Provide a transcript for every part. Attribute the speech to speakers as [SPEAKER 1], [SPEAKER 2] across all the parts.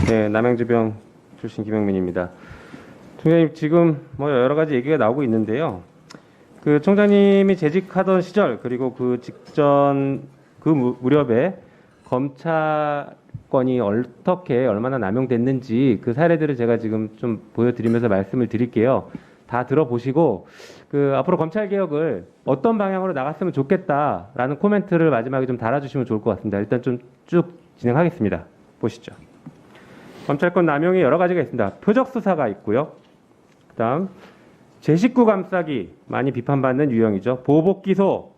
[SPEAKER 1] 네, 남양주병 출신 김영민입니다. 총장님, 지금 뭐 여러 가지 얘기가 나오고 있는데요. 그 총장님이 재직하던 시절 그리고 그 직전 그 무렵에 검찰권이 어떻게 얼마나 남용됐는지 그 사례들을 제가 지금 좀 보여드리면서 말씀을 드릴게요. 다 들어보시고 그 앞으로 검찰 개혁을 어떤 방향으로 나갔으면 좋겠다라는 코멘트를 마지막에 좀 달아주시면 좋을 것 같습니다. 일단 좀 쭉 진행하겠습니다. 보시죠. 검찰권 남용이 여러 가지가 있습니다. 표적 수사가 있고요. 그다음 제 식구 감싸기 많이 비판받는 유형이죠. 보복 기소,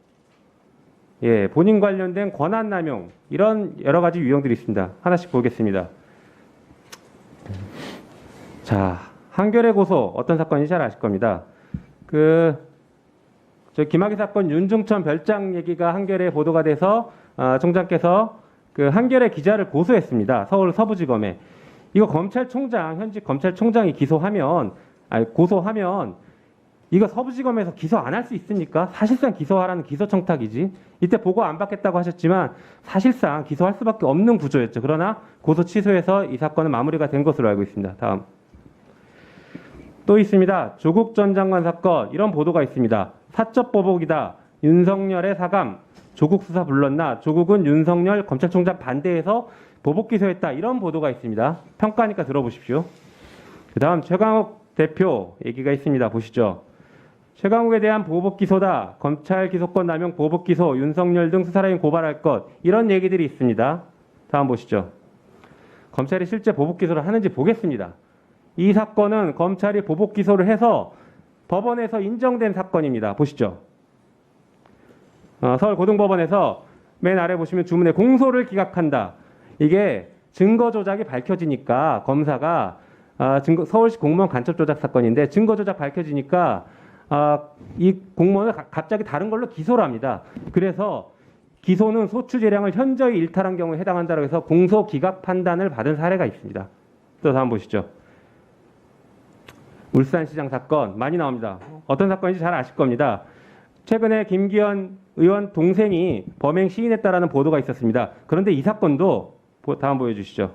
[SPEAKER 1] 예, 본인 관련된 권한 남용 이런 여러 가지 유형들이 있습니다. 하나씩 보겠습니다. 자, 한겨레 고소 어떤 사건인지 잘 아실 겁니다. 저 김학의 사건 윤중천 별장 얘기가 한겨레에 보도가 돼서 총장께서 그 한겨레 기자를 고소했습니다. 서울 서부지검에. 이거 검찰총장, 현직 검찰총장이 고소하면 이거 서부지검에서 기소 안 할 수 있습니까? 사실상 기소하라는 기소청탁이지. 이때 보고 안 받겠다고 하셨지만 사실상 기소할 수밖에 없는 구조였죠. 그러나 고소 취소해서 이 사건은 마무리가 된 것으로 알고 있습니다. 다음. 또 있습니다. 조국 전 장관 사건 이런 보도가 있습니다. 사적 보복이다. 윤석열의 사감. 조국 수사 불렀나? 조국은 윤석열 검찰총장 반대해서 보복 기소했다. 이런 보도가 있습니다. 평가니까 들어보십시오. 그 다음 최강욱 대표 얘기가 있습니다. 보시죠. 최강욱에 대한 보복 기소다. 검찰 기소권 남용 보복 기소. 윤석열 등 수사라인 고발할 것. 이런 얘기들이 있습니다. 다음 보시죠. 검찰이 실제 보복 기소를 하는지 보겠습니다. 이 사건은 검찰이 보복 기소를 해서 법원에서 인정된 사건입니다. 보시죠. 서울고등법원에서 맨 아래 보시면 주문에 공소를 기각한다. 이게 증거 조작이 밝혀지니까 검사가 서울시 공무원 간첩 조작 사건인데 증거 조작 밝혀지니까 이 공무원을 갑자기 다른 걸로 기소를 합니다. 그래서 기소는 소추 재량을 현저히 일탈한 경우에 해당한다고 해서 공소 기각 판단을 받은 사례가 있습니다. 또 다음 보시죠. 울산시장 사건 많이 나옵니다. 어떤 사건인지 잘 아실 겁니다. 최근에 김기현 의원 동생이 범행 시인했다라는 보도가 있었습니다. 그런데 이 사건도 다음 보여주시죠.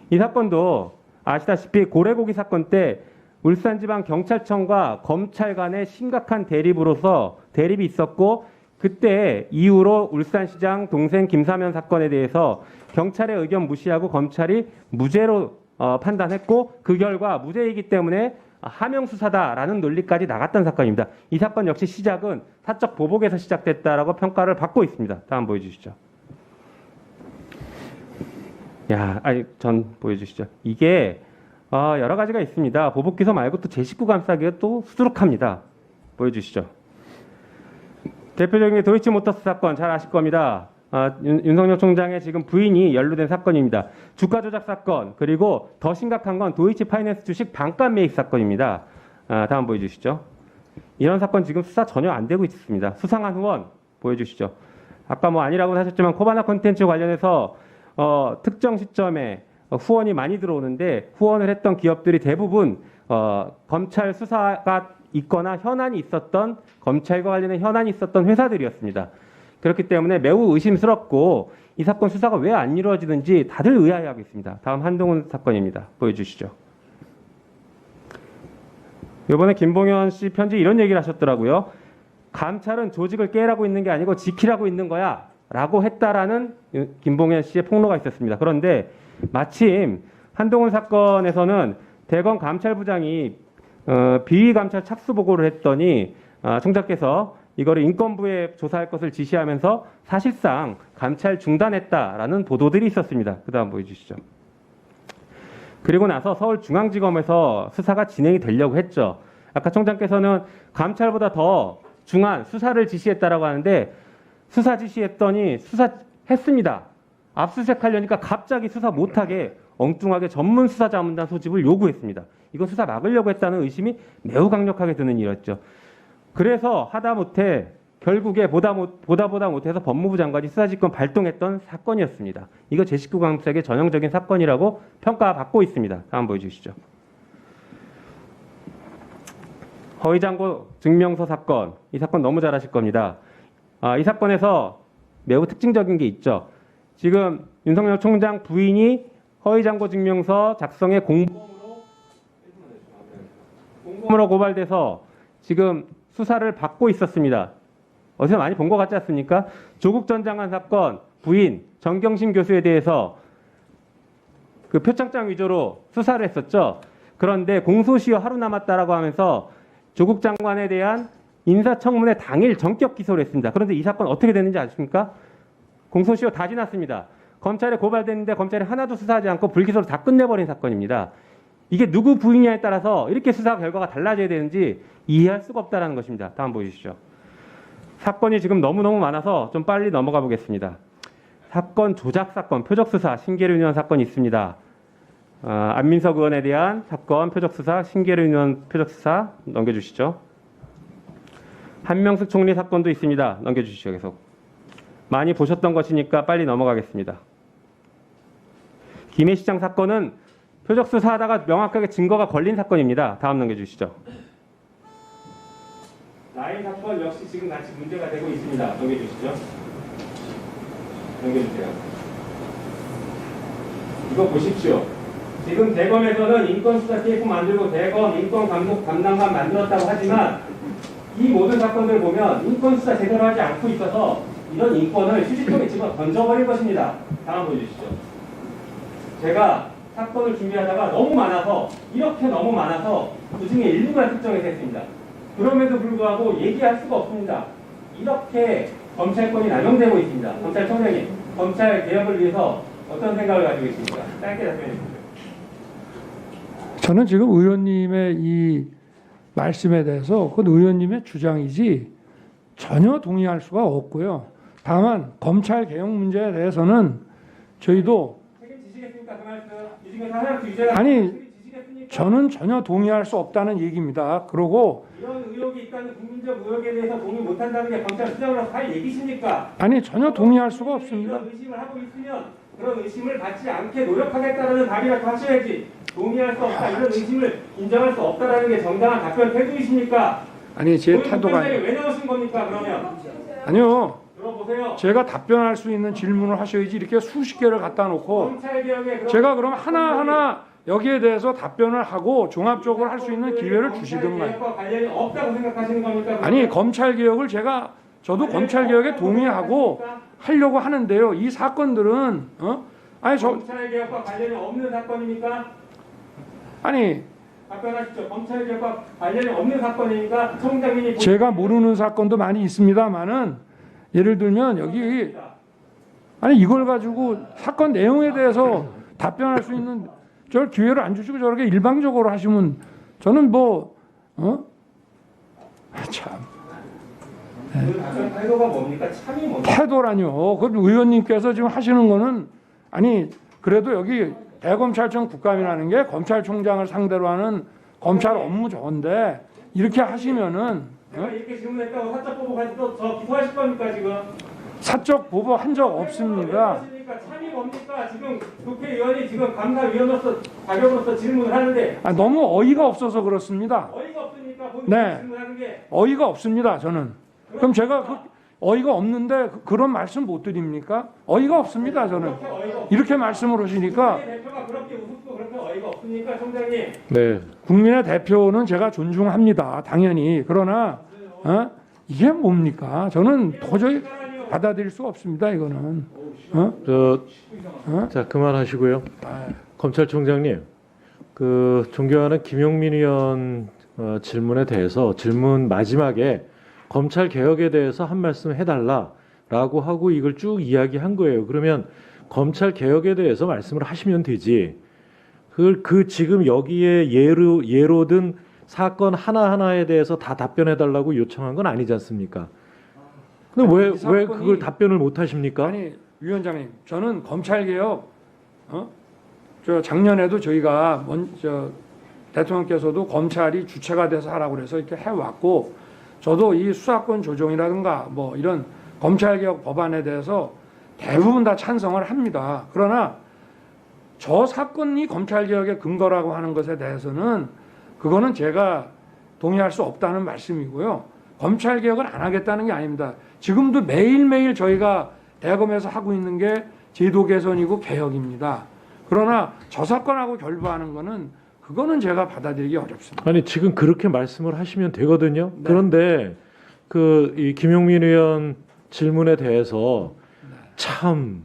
[SPEAKER 1] 이 사건도 아시다시피 고래고기 사건 때 울산지방경찰청과 검찰 간의 심각한 대립이 있었고 그때 이후로 울산시장 동생 김사면 사건에 대해서 경찰의 의견 무시하고 검찰이 무죄로 판단했고 그 결과 무죄이기 때문에 하명수사다라는 논리까지 나갔던 사건입니다. 이 사건 역시 시작은 사적 보복에서 시작됐다라고 평가를 받고 있습니다. 다음 보여주시죠. 전 보여주시죠. 이게 여러 가지가 있습니다. 보복 기소 말고 또 제 식구 감싸기가 또 수두룩합니다. 보여주시죠. 대표적인 게 도이치모터스 사건 잘 아실 겁니다. 윤석열 총장의 지금 부인이 연루된 사건입니다. 주가 조작 사건 그리고 더 심각한 건 도이치 파이낸스 주식 반값 매입 사건입니다. 다음 보여주시죠. 이런 사건 지금 수사 전혀 안 되고 있습니다. 수상한 후원 보여주시죠. 아까 뭐 아니라고는 하셨지만 코바나 콘텐츠 관련해서 특정 시점에 후원이 많이 들어오는데 후원을 했던 기업들이 대부분 검찰 수사가 있거나 현안이 있었던 검찰과 관련된 현안이 있었던 회사들이었습니다. 그렇기 때문에 매우 의심스럽고 이 사건 수사가 왜 안 이루어지는지 다들 의아해하고 있습니다. 다음 한동훈 사건입니다. 보여주시죠. 이번에 김봉현 씨 편지 이런 얘기를 하셨더라고요. 감찰은 조직을 깨라고 있는 게 아니고 지키라고 있는 거야 라고 했다라는 김봉현 씨의 폭로가 있었습니다. 그런데 마침 한동훈 사건에서는 대검 감찰부장이 비위 감찰 착수 보고를 했더니 총장께서 이거를 인권부에 조사할 것을 지시하면서 사실상 감찰 중단했다라는 보도들이 있었습니다. 그 다음 보여주시죠. 그리고 나서 서울중앙지검에서 수사가 진행이 되려고 했죠. 아까 총장께서는 감찰보다 더 중한 수사를 지시했다라고 하는데 수사 지시했더니 수사했습니다. 압수수색하려니까 갑자기 수사 못하게 엉뚱하게 전문 수사자문단 소집을 요구했습니다. 이거 수사 막으려고 했다는 의심이 매우 강력하게 드는 일이었죠. 그래서 하다못해 결국에 보다 못해서 법무부 장관이 수사지권 발동했던 사건이었습니다. 이거 제 식구 감싸기의 전형적인 사건이라고 평가받고 있습니다. 다음 보여주시죠. 허위장고 증명서 사건. 이 사건 너무 잘 아실 겁니다. 이 사건에서 매우 특징적인 게 있죠. 지금 윤석열 총장 부인이 허위장고 증명서 작성의 공범으로 고발돼서 지금 수사를 받고 있었습니다. 어디서 많이 본 것 같지 않습니까? 조국 전 장관 사건 부인 정경심 교수에 대해서 그 표창장 위조로 수사를 했었죠. 그런데 공소시효 하루 남았다라고 하면서 조국 장관에 대한 인사청문회 당일 전격 기소를 했습니다. 그런데 이 사건 어떻게 됐는지 아십니까? 공소시효 다 지났습니다. 검찰에 고발됐는데 검찰이 하나도 수사하지 않고 불기소로 다 끝내버린 사건입니다. 이게 누구 부인냐에 따라서 이렇게 수사 결과가 달라져야 되는지 이해할 수가 없다는 것입니다. 다음 보여주시죠. 사건이 지금 너무너무 많아서 좀 빨리 넘어가 보겠습니다. 사건 조작 사건, 표적수사, 신계륜 의원 사건이 있습니다. 안민석 의원에 대한 사건, 표적수사, 신계륜 의원 표적수사 넘겨주시죠. 한명숙 총리 사건도 있습니다. 넘겨주시죠. 계속. 많이 보셨던 것이니까 빨리 넘어가겠습니다. 김해 시장 사건은 표적수사하다가 명확하게 증거가 걸린 사건입니다. 다음 넘겨주시죠. 라인 사건 역시 지금 같이 문제가 되고 있습니다. 넘겨주시죠. 넘겨주세요. 이거 보십시오. 지금 대검에서는 인권수사 TF 만들고 대검 인권감독 담당관 만들었다고 하지만 이 모든 사건들 보면 인권수사 제대로 하지 않고 있어서 이런 인권을 휴지통에 집어 던져버릴 것입니다. 다음 보여주시죠. 제가 사건을 준비하다가 너무 많아서 이렇게 너무 많아서 그중에 일부만 특정해서 했습니다. 그럼에도 불구하고 얘기할 수가 없습니다. 이렇게 검찰권이 남용되고 있습니다. 검찰총장님, 검찰 개혁을 위해서 어떤 생각을 가지고 계십니까? 짧게 답변해 주세요.
[SPEAKER 2] 저는 지금 의원님의 이 말씀에 대해서 그건 의원님의 주장이지 전혀 동의할 수가 없고요. 다만 검찰 개혁 문제에 대해서는 저희도
[SPEAKER 1] 책임지시겠습니까? 그 말씀. 이 중에 하나씩 유죄가
[SPEAKER 2] 아니 저는 전혀 동의할 수 없다는 얘기입니다. 그러고
[SPEAKER 1] 이런 의혹이 있다는 국민적 의혹에 대해서 동의 못한다는 게 검찰 수장으로서 할 얘기십니까?
[SPEAKER 2] 아니 전혀 동의할 수가 없습니다.
[SPEAKER 1] 이런 의심을 하고 있으면 그런 의심을 받지 않게 노력하겠다는 답이라도 하셔야지. 동의할 수 없다, 이런 의심을 인정할 수 없다라는 게 정당한 답변 태도이십니까?
[SPEAKER 2] 아니 제 태도가
[SPEAKER 1] 왜 나오신 겁니까? 그러면
[SPEAKER 2] 아니요.
[SPEAKER 1] 들어보세요.
[SPEAKER 2] 제가 답변할 수 있는 질문을 하셔야지 이렇게 수십 개를 갖다 놓고
[SPEAKER 1] 검찰개혁에
[SPEAKER 2] 제가 그럼 하나하나 여기에 대해서 답변을 하고 종합적으로 할 수 있는 기회를 주시든가.
[SPEAKER 1] 검찰개혁과 관련이 없다고 생각하시는 겁니까?
[SPEAKER 2] 아니 검찰개혁을 저도 검찰개혁에 동의하고 하려고 하는데요. 이 사건들은
[SPEAKER 1] 검찰개혁과 관련이 없는 사건입니까?
[SPEAKER 2] 아니
[SPEAKER 1] 답변하십시오. 검찰개혁과 관련이 없는 사건이니까 총장님이
[SPEAKER 2] 제가 모르는 사건도 많이 있습니다만은 예를 들면 여기 아니 이걸 가지고 사건 내용에 대해서 답변할 수 있는 저 기회를 안 주시고 저렇게 일방적으로 하시면 저는 참
[SPEAKER 1] 태도가 뭡니까? 참이 뭡니까?
[SPEAKER 2] 태도라뇨. 그 의원님께서 지금 하시는 거는 아니 그래도 여기 대검찰청 국감이라는 게 검찰총장을 상대로 하는 검찰 업무 조건데 이렇게 하시면은
[SPEAKER 1] 제가 이렇게 질문했다고 사적 보복 가지고 저 기소하실 겁니까 지금?
[SPEAKER 2] 사적 보복 한 적 없습니다.
[SPEAKER 1] 참이 뭡니까? 지금 국회의원이 지금 감사위원으로서 자격으로서 질문을 하는데
[SPEAKER 2] 너무 어이가 없어서 그렇습니다.
[SPEAKER 1] 어이가 없으니까 본인이
[SPEAKER 2] 네.
[SPEAKER 1] 질문하는 게
[SPEAKER 2] 어이가 없습니다. 저는. 그럼 제가 어이가 없는데 그런 말씀 못 드립니까? 어이가 없습니다. 저는. 이렇게 말씀을 하시니까
[SPEAKER 1] 대표가 그렇게 우습고 그렇게 어이가 없습니까, 총장님?
[SPEAKER 2] 네. 국민의 대표는 제가 존중합니다. 당연히. 그러나 이게 뭡니까? 저는 도저히 받아들일 수 없습니다. 이거는.
[SPEAKER 3] 자 그만하시고요. 검찰총장님, 그 존경하는 김용민 의원 질문에 대해서 질문 마지막에 검찰 개혁에 대해서 한 말씀 해달라라고 하고 이걸 쭉 이야기한 거예요. 그러면 검찰 개혁에 대해서 말씀을 하시면 되지. 그 지금 여기에 예로 든 사건 하나 하나에 대해서 다 답변해달라고 요청한 건 아니지 않습니까? 근데 왜 그걸 답변을 못 하십니까?
[SPEAKER 2] 아니 위원장님, 저는 검찰 개혁 저 작년에도 저희가 대통령께서도 검찰이 주체가 돼서 하라고 그래서 이렇게 해왔고 저도 이 수사권 조정이라든가 뭐 이런 검찰 개혁 법안에 대해서 대부분 다 찬성을 합니다. 그러나 저 사건이 검찰 개혁의 근거라고 하는 것에 대해서는 그거는 제가 동의할 수 없다는 말씀이고요. 검찰 개혁을 안 하겠다는 게 아닙니다. 지금도 매일매일 저희가 대검에서 하고 있는 게 제도 개선이고 개혁입니다. 그러나 저 사건하고 결부하는 거는 그거는 제가 받아들이기 어렵습니다.
[SPEAKER 3] 아니 지금 그렇게 말씀을 하시면 되거든요.
[SPEAKER 2] 네.
[SPEAKER 3] 그런데 그 이 김용민 의원 질문에 대해서 참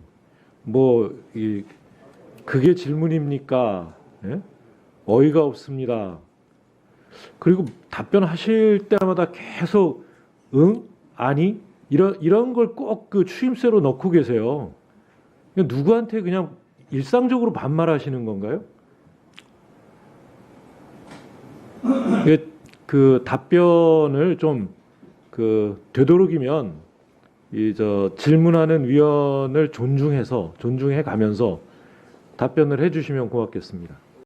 [SPEAKER 3] 뭐 이 그게 질문입니까? 예? 어이가 없습니다. 그리고 답변하실 때마다 계속 응? 아니? 이런 걸 꼭 그 추임새로 넣고 계세요. 누구한테 그냥 일상적으로 반말하시는 건가요? 이게 그 답변을 좀 그 되도록이면 이 질문하는 위원을 존중해 가면서 답변을 해주시면 고맙겠습니다.